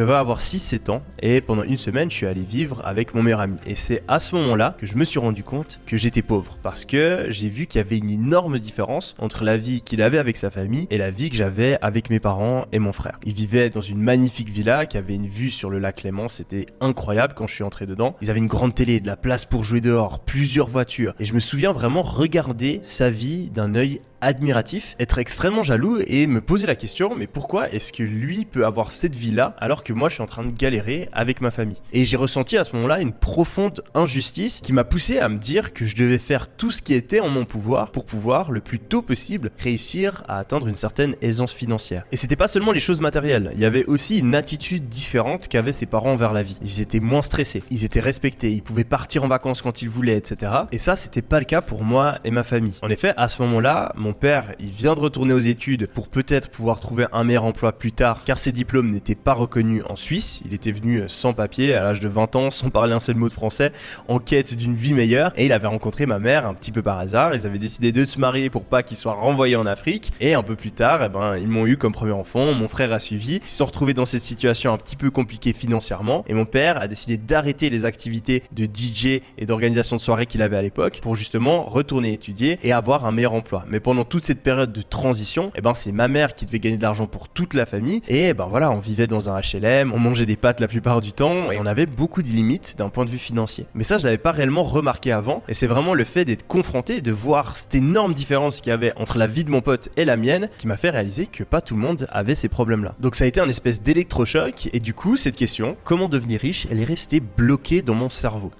Je vais avoir 6-7 ans et pendant une semaine je suis allé vivre avec mon meilleur ami. Et c'est à ce moment-là que je me suis rendu compte que j'étais pauvre. Parce que j'ai vu qu'il y avait une énorme différence entre la vie qu'il avait avec sa famille et la vie que j'avais avec mes parents et mon frère. Il vivait dans une magnifique villa qui avait une vue sur le lac Léman, c'était incroyable quand je suis entré dedans. Ils avaient une grande télé, de la place pour jouer dehors, plusieurs voitures. Et je me souviens vraiment regarder sa vie d'un œil admiratif, être extrêmement jaloux et me poser la question, mais pourquoi est-ce que lui peut avoir cette vie-là alors que moi je suis en train de galérer avec ma famille? Et j'ai ressenti à ce moment-là une profonde injustice qui m'a poussé à me dire que je devais faire tout ce qui était en mon pouvoir pour pouvoir le plus tôt possible réussir à atteindre une certaine aisance financière. Et c'était pas seulement les choses matérielles, il y avait aussi une attitude différente qu'avaient ses parents envers la vie. Ils étaient moins stressés, ils étaient respectés, ils pouvaient partir en vacances quand ils voulaient, etc. Et ça, c'était pas le cas pour moi et ma famille. En effet, à ce moment-là, mon père, il vient de retourner aux études pour peut-être pouvoir trouver un meilleur emploi plus tard, car ses diplômes n'étaient pas reconnus en Suisse. Il était venu sans papier à l'âge de 20 ans, sans parler un seul mot de français, en quête d'une vie meilleure. Et il avait rencontré ma mère un petit peu par hasard. Ils avaient décidé de se marier pour pas qu'il soit renvoyé en Afrique. Et un peu plus tard, ils m'ont eu comme premier enfant. Mon frère a suivi. Ils se sont retrouvés dans cette situation un petit peu compliquée financièrement. Et mon père a décidé d'arrêter les activités de DJ et d'organisation de soirée qu'il avait à l'époque pour justement retourner étudier et avoir un meilleur emploi. Mais pendant toute cette période de transition, c'est ma mère qui devait gagner de l'argent pour toute la famille. Et voilà, on vivait dans un HLM, on mangeait des pâtes la plupart du temps et on avait beaucoup de limites d'un point de vue financier. Mais ça, je l'avais pas réellement remarqué avant. Et c'est vraiment le fait d'être confronté, de voir cette énorme différence qu'il y avait entre la vie de mon pote et la mienne qui m'a fait réaliser que pas tout le monde avait ces problèmes-là. Donc ça a été un espèce d'électrochoc. Et du coup, cette question, comment devenir riche, elle est restée bloquée dans mon cerveau.